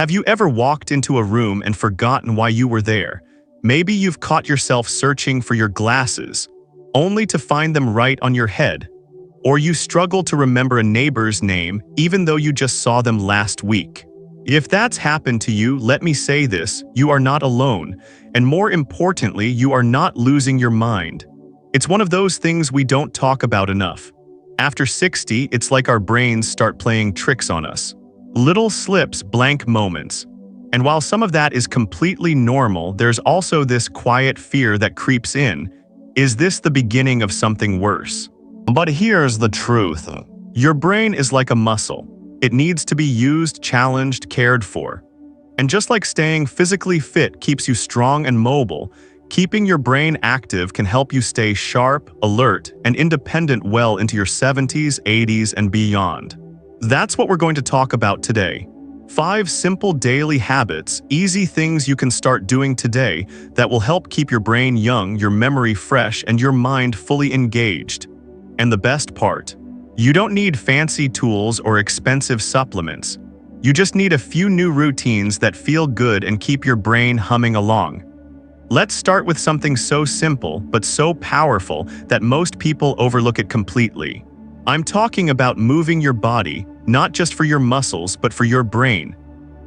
Have you ever walked into a room and forgotten why you were there? Maybe you've caught yourself searching for your glasses, only to find them right on your head. Or you struggle to remember a neighbor's name even though you just saw them last week. If that's happened to you, let me say this: you are not alone, and more importantly, you are not losing your mind. It's one of those things we don't talk about enough. After 60, it's like our brains start playing tricks on us. Little slips, blank moments. And while some of that is completely normal, there's also this quiet fear that creeps in. Is this the beginning of something worse? But here's the truth. Your brain is like a muscle. It needs to be used, challenged, cared for. And just like staying physically fit keeps you strong and mobile, keeping your brain active can help you stay sharp, alert, and independent well into your 70s, 80s, and beyond. That's what we're going to talk about today. 5 simple daily habits, easy things you can start doing today that will help keep your brain young, your memory fresh, and your mind fully engaged. And the best part, you don't need fancy tools or expensive supplements. You just need a few new routines that feel good and keep your brain humming along. Let's start with something so simple but so powerful that most people overlook it completely. I'm talking about moving your body, not just for your muscles but for your brain.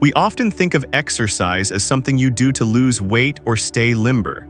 We often think of exercise as something you do to lose weight or stay limber.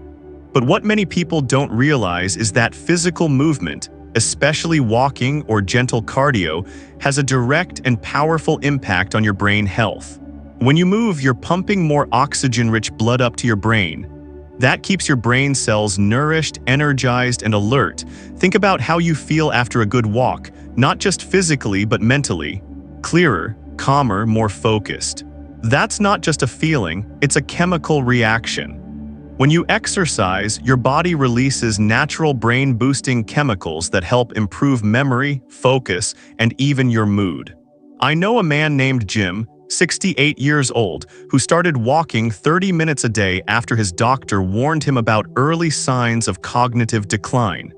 But what many people don't realize is that physical movement, especially walking or gentle cardio, has a direct and powerful impact on your brain health. When you move, you're pumping more oxygen-rich blood up to your brain. That keeps your brain cells nourished, energized, and alert. Think about how you feel after a good walk, not just physically but mentally. Clearer, calmer, more focused. That's not just a feeling, it's a chemical reaction. When you exercise, your body releases natural brain-boosting chemicals that help improve memory, focus, and even your mood. I know a man named Jim, 68 years old, who started walking 30 minutes a day after his doctor warned him about early signs of cognitive decline.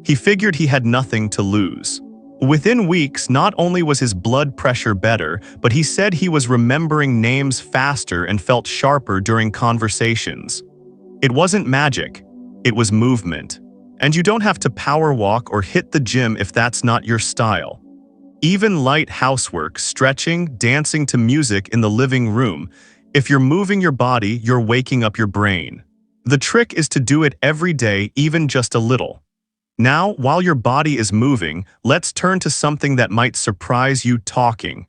He figured he had nothing to lose. Within weeks, not only was his blood pressure better, but he said he was remembering names faster and felt sharper during conversations. It wasn't magic, it was movement. And you don't have to power walk or hit the gym if that's not your style. Even light housework, stretching, dancing to music in the living room, if you're moving your body, you're waking up your brain. The trick is to do it every day, even just a little. Now, while your body is moving, let's turn to something that might surprise you: talking.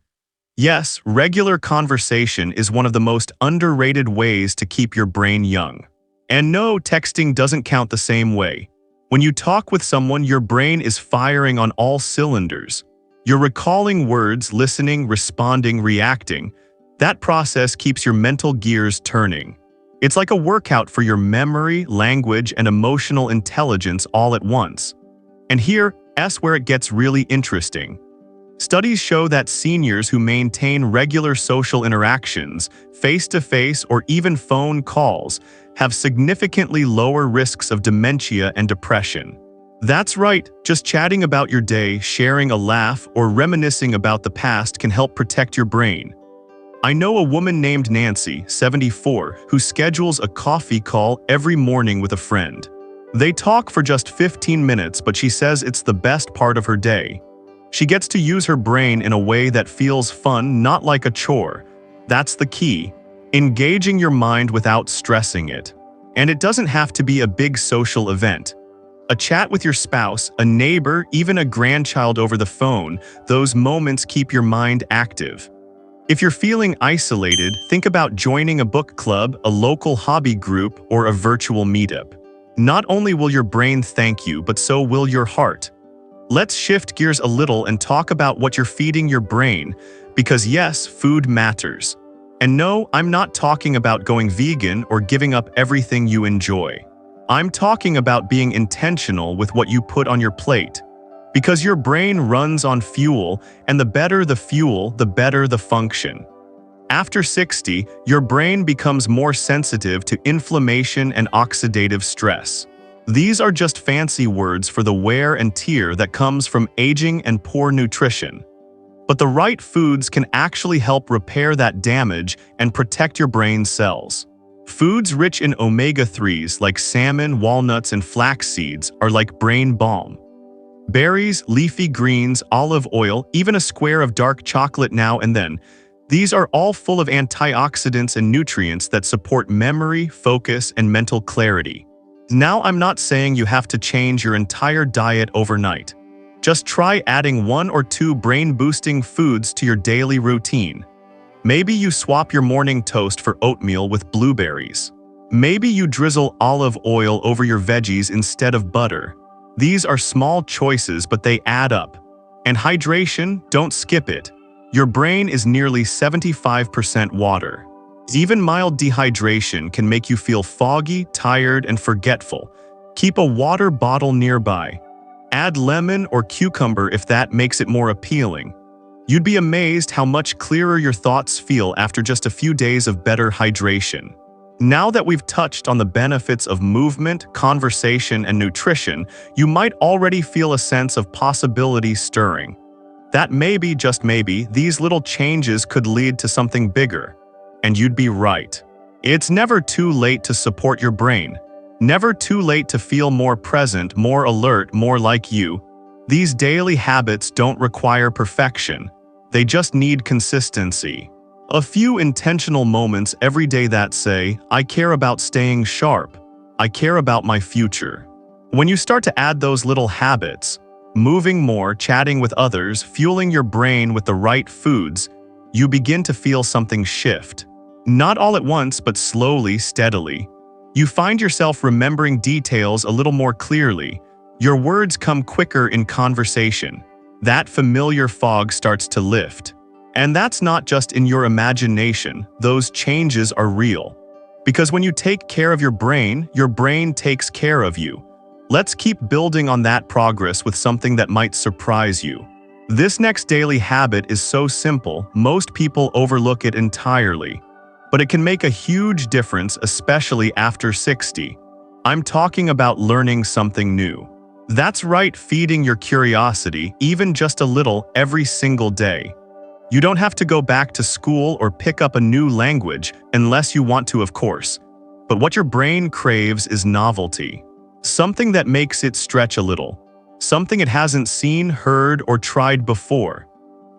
Yes, regular conversation is one of the most underrated ways to keep your brain young. And no, texting doesn't count the same way. When you talk with someone, your brain is firing on all cylinders. You're recalling words, listening, responding, reacting. That process keeps your mental gears turning. It's like a workout for your memory, language, and emotional intelligence all at once. And here's where it gets really interesting. Studies show that seniors who maintain regular social interactions, face-to-face or even phone calls, have significantly lower risks of dementia and depression. That's right, just chatting about your day, sharing a laugh, or reminiscing about the past can help protect your brain. I know a woman named Nancy, 74, who schedules a coffee call every morning with a friend. They talk for just 15 minutes, but she says it's the best part of her day. She gets to use her brain in a way that feels fun, not like a chore. That's the key. Engaging your mind without stressing it. And it doesn't have to be a big social event. A chat with your spouse, a neighbor, even a grandchild over the phone, those moments keep your mind active. If you're feeling isolated, think about joining a book club, a local hobby group, or a virtual meetup. Not only will your brain thank you, but so will your heart. Let's shift gears a little and talk about what you're feeding your brain, because yes, food matters. And no, I'm not talking about going vegan or giving up everything you enjoy. I'm talking about being intentional with what you put on your plate. Because your brain runs on fuel, and the better the fuel, the better the function. After 60, your brain becomes more sensitive to inflammation and oxidative stress. These are just fancy words for the wear and tear that comes from aging and poor nutrition. But the right foods can actually help repair that damage and protect your brain's cells. Foods rich in omega-3s like salmon, walnuts, and flax seeds are like brain balm. Berries, leafy greens, olive oil, even a square of dark chocolate now and then. These are all full of antioxidants and nutrients that support memory, focus, and mental clarity. Now, I'm not saying you have to change your entire diet overnight. Just try adding 1 or 2 brain-boosting foods to your daily routine. Maybe you swap your morning toast for oatmeal with blueberries. Maybe you drizzle olive oil over your veggies instead of butter. These are small choices, but they add up. And hydration, don't skip it. Your brain is nearly 75% water. Even mild dehydration can make you feel foggy, tired, and forgetful. Keep a water bottle nearby. Add lemon or cucumber if that makes it more appealing. You'd be amazed how much clearer your thoughts feel after just a few days of better hydration. Now that we've touched on the benefits of movement, conversation, and nutrition, you might already feel a sense of possibility stirring. That maybe, just maybe, these little changes could lead to something bigger. And you'd be right. It's never too late to support your brain. Never too late to feel more present, more alert, more like you. These daily habits don't require perfection. They just need consistency. A few intentional moments every day that say, I care about staying sharp. I care about my future. When you start to add those little habits, moving more, chatting with others, fueling your brain with the right foods, you begin to feel something shift. Not all at once, but slowly, steadily. You find yourself remembering details a little more clearly. Your words come quicker in conversation. That familiar fog starts to lift. And that's not just in your imagination, those changes are real. Because when you take care of your brain takes care of you. Let's keep building on that progress with something that might surprise you. This next daily habit is so simple, most people overlook it entirely. But it can make a huge difference, especially after 60. I'm talking about learning something new. That's right, feeding your curiosity, even just a little, every single day. You don't have to go back to school or pick up a new language, unless you want to, of course. But what your brain craves is novelty. Something that makes it stretch a little. Something it hasn't seen, heard, or tried before.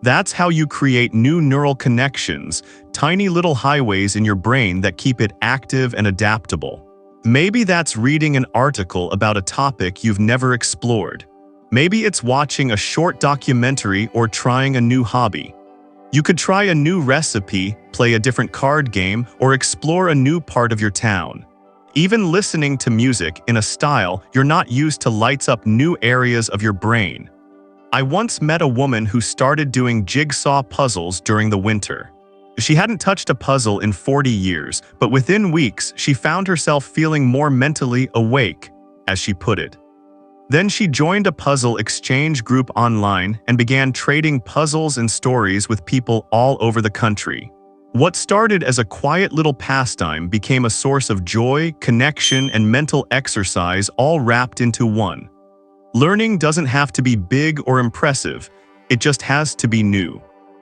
That's how you create new neural connections, tiny little highways in your brain that keep it active and adaptable. Maybe that's reading an article about a topic you've never explored. Maybe it's watching a short documentary or trying a new hobby. You could try a new recipe, play a different card game, or explore a new part of your town. Even listening to music in a style you're not used to lights up new areas of your brain. I once met a woman who started doing jigsaw puzzles during the winter. She hadn't touched a puzzle in 40 years, but within weeks she found herself feeling more mentally awake, as she put it. Then she joined a puzzle exchange group online and began trading puzzles and stories with people all over the country. What started as a quiet little pastime became a source of joy, connection, and mental exercise all wrapped into one. Learning doesn't have to be big or impressive, it just has to be new.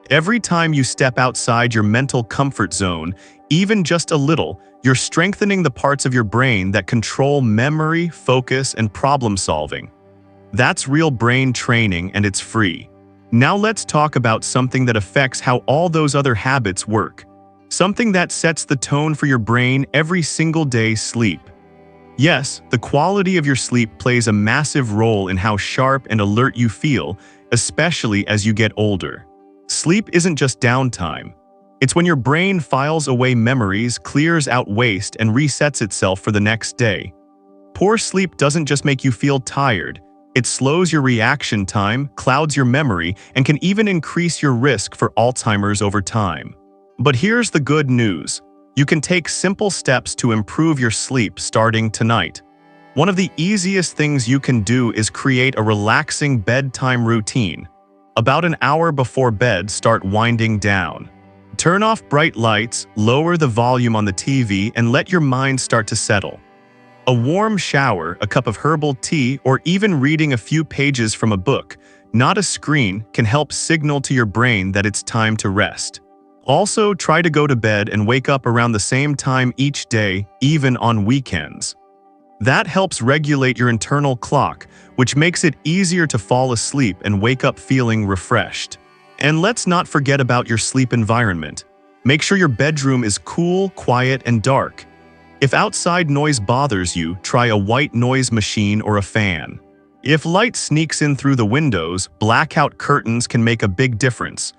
Every time you step outside your mental comfort zone, even just a little, you're strengthening the parts of your brain that control memory, focus, and problem solving. That's real brain training, and it's free. Now let's talk about something that affects how all those other habits work. Something that sets the tone for your brain every single day: sleep. Yes, the quality of your sleep plays a massive role in how sharp and alert you feel, especially as you get older. Sleep isn't just downtime. It's when your brain files away memories, clears out waste, and resets itself for the next day. Poor sleep doesn't just make you feel tired. It slows your reaction time, clouds your memory, and can even increase your risk for Alzheimer's over time. But here's the good news. You can take simple steps to improve your sleep starting tonight. One of the easiest things you can do is create a relaxing bedtime routine. About an hour before bed, start winding down. Turn off bright lights, lower the volume on the TV, and let your mind start to settle. A warm shower, a cup of herbal tea, or even reading a few pages from a book, not a screen, can help signal to your brain that it's time to rest. Also, try to go to bed and wake up around the same time each day, even on weekends. That helps regulate your internal clock, which makes it easier to fall asleep and wake up feeling refreshed. And let's not forget about your sleep environment. Make sure your bedroom is cool, quiet, and dark. If outside noise bothers you, try a white noise machine or a fan. If light sneaks in through the windows, blackout curtains can make a big difference.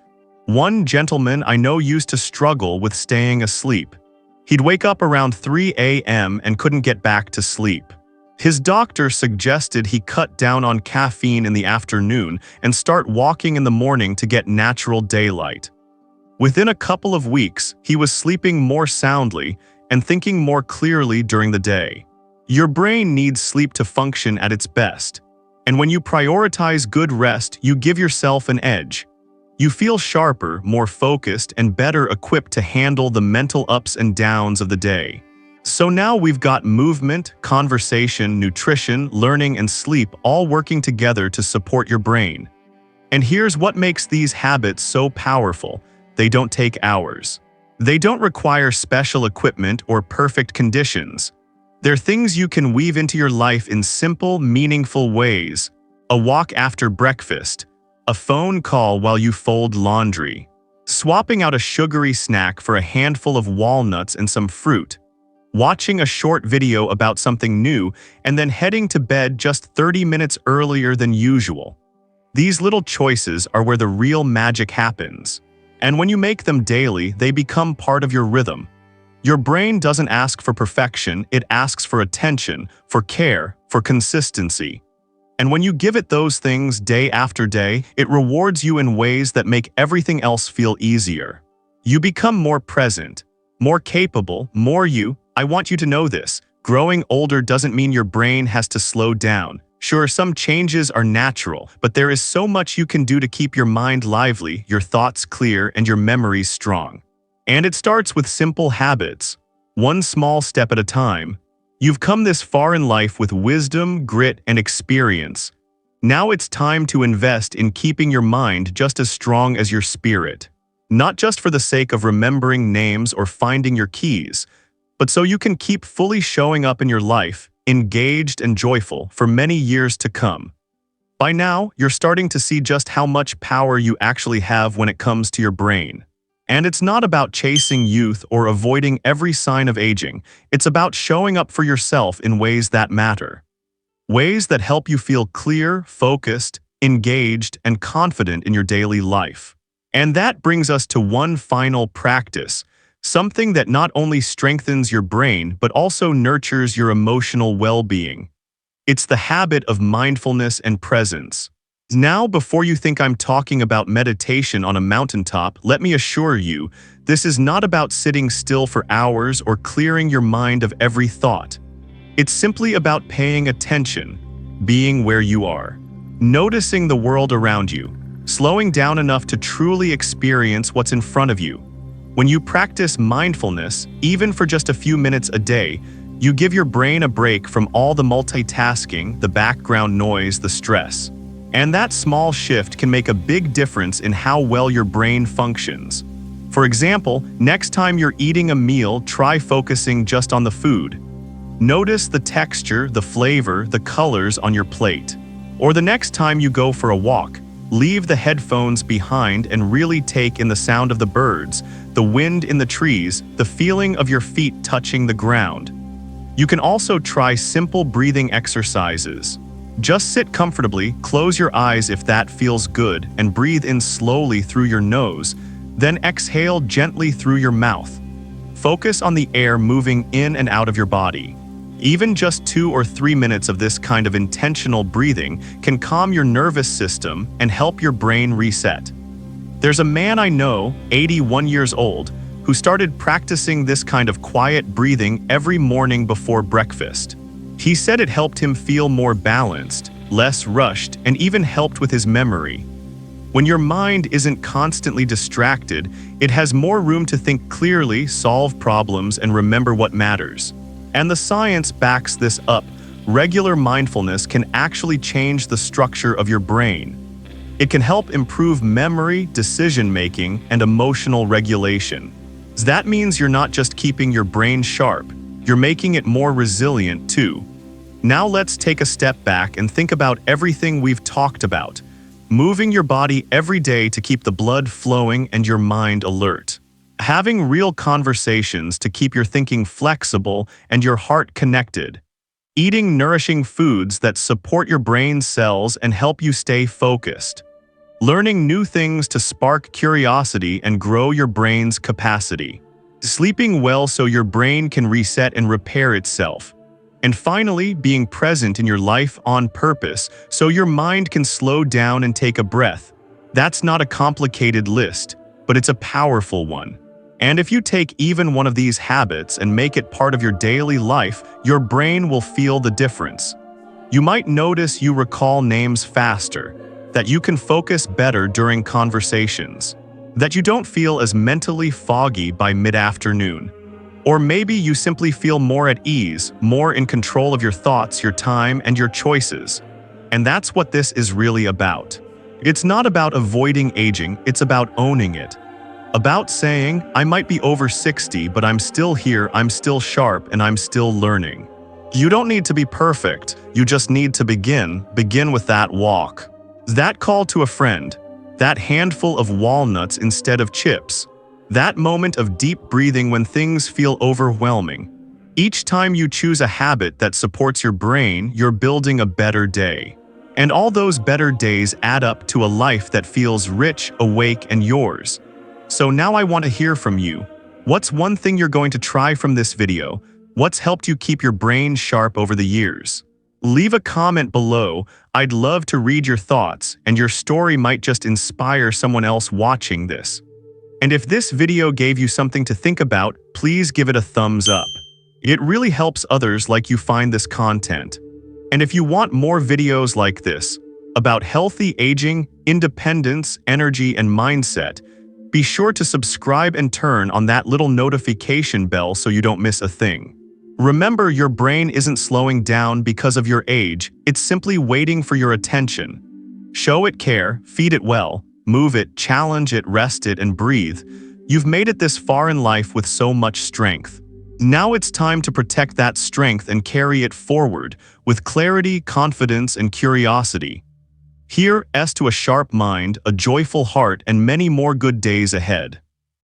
One gentleman I know used to struggle with staying asleep. He'd wake up around 3 a.m. and couldn't get back to sleep. His doctor suggested he cut down on caffeine in the afternoon and start walking in the morning to get natural daylight. Within a couple of weeks, he was sleeping more soundly and thinking more clearly during the day. Your brain needs sleep to function at its best. And when you prioritize good rest, you give yourself an edge. You feel sharper, more focused, and better equipped to handle the mental ups and downs of the day. So now we've got movement, conversation, nutrition, learning, and sleep all working together to support your brain. And here's what makes these habits so powerful. They don't take hours. They don't require special equipment or perfect conditions. They're things you can weave into your life in simple, meaningful ways. A walk after breakfast. A phone call while you fold laundry. Swapping out a sugary snack for a handful of walnuts and some fruit. Watching a short video about something new and then heading to bed just 30 minutes earlier than usual. These little choices are where the real magic happens. And when you make them daily, they become part of your rhythm. Your brain doesn't ask for perfection, it asks for attention, for care, for consistency. And when you give it those things day after day, it rewards you in ways that make everything else feel easier. You become more present, more capable, more you. I want you to know this. Growing older doesn't mean your brain has to slow down. Sure, some changes are natural, but there is so much you can do to keep your mind lively, your thoughts clear, and your memories strong. And it starts with simple habits, one small step at a time. You've come this far in life with wisdom, grit, and experience. Now it's time to invest in keeping your mind just as strong as your spirit. Not just for the sake of remembering names or finding your keys, but so you can keep fully showing up in your life, engaged and joyful for many years to come. By now, you're starting to see just how much power you actually have when it comes to your brain. And it's not about chasing youth or avoiding every sign of aging. It's about showing up for yourself in ways that matter. Ways that help you feel clear, focused, engaged, and confident in your daily life. And that brings us to one final practice, something that not only strengthens your brain, but also nurtures your emotional well-being. It's the habit of mindfulness and presence. Now, before you think I'm talking about meditation on a mountaintop, let me assure you, this is not about sitting still for hours or clearing your mind of every thought. It's simply about paying attention, being where you are, noticing the world around you, slowing down enough to truly experience what's in front of you. When you practice mindfulness, even for just a few minutes a day, you give your brain a break from all the multitasking, the background noise, the stress. And that small shift can make a big difference in how well your brain functions. For example, next time you're eating a meal, try focusing just on the food. Notice the texture, the flavor, the colors on your plate. Or the next time you go for a walk, leave the headphones behind and really take in the sound of the birds, the wind in the trees, the feeling of your feet touching the ground. You can also try simple breathing exercises. Just sit comfortably, close your eyes if that feels good, and breathe in slowly through your nose, then exhale gently through your mouth. Focus on the air moving in and out of your body. Even just 2 or 3 minutes of this kind of intentional breathing can calm your nervous system and help your brain reset. There's a man I know, 81 years old, who started practicing this kind of quiet breathing every morning before breakfast. He said it helped him feel more balanced, less rushed, and even helped with his memory. When your mind isn't constantly distracted, it has more room to think clearly, solve problems, and remember what matters. And the science backs this up. Regular mindfulness can actually change the structure of your brain. It can help improve memory, decision-making, and emotional regulation. That means you're not just keeping your brain sharp, you're making it more resilient too. Now let's take a step back and think about everything we've talked about. Moving your body every day to keep the blood flowing and your mind alert. Having real conversations to keep your thinking flexible and your heart connected. Eating nourishing foods that support your brain cells and help you stay focused. Learning new things to spark curiosity and grow your brain's capacity. Sleeping well so your brain can reset and repair itself. And finally, being present in your life on purpose so your mind can slow down and take a breath. That's not a complicated list, but it's a powerful one. And if you take even one of these habits and make it part of your daily life, your brain will feel the difference. You might notice you recall names faster, that you can focus better during conversations, that you don't feel as mentally foggy by mid-afternoon. Or maybe you simply feel more at ease, more in control of your thoughts, your time, and your choices. And that's what this is really about. It's not about avoiding aging, it's about owning it. About saying, I might be over 60, but I'm still here, I'm still sharp, and I'm still learning. You don't need to be perfect, you just need to begin with that walk. That call to a friend, that handful of walnuts instead of chips. That moment of deep breathing when things feel overwhelming. Each time you choose a habit that supports your brain, you're building a better day. And all those better days add up to a life that feels rich, awake, and yours. So now I want to hear from you. What's one thing you're going to try from this video? What's helped you keep your brain sharp over the years? Leave a comment below. I'd love to read your thoughts, and your story might just inspire someone else watching this. And if this video gave you something to think about, please give it a thumbs up. It really helps others like you find this content. And if you want more videos like this, about healthy aging, independence, energy, and mindset, be sure to subscribe and turn on that little notification bell so you don't miss a thing. Remember, your brain isn't slowing down because of your age, it's simply waiting for your attention. Show it care, feed it well, move it, challenge it, rest it, and breathe. You've made it this far in life with so much strength. Now it's time to protect that strength and carry it forward with clarity, confidence, and curiosity. Here's to a sharp mind, a joyful heart, and many more good days ahead.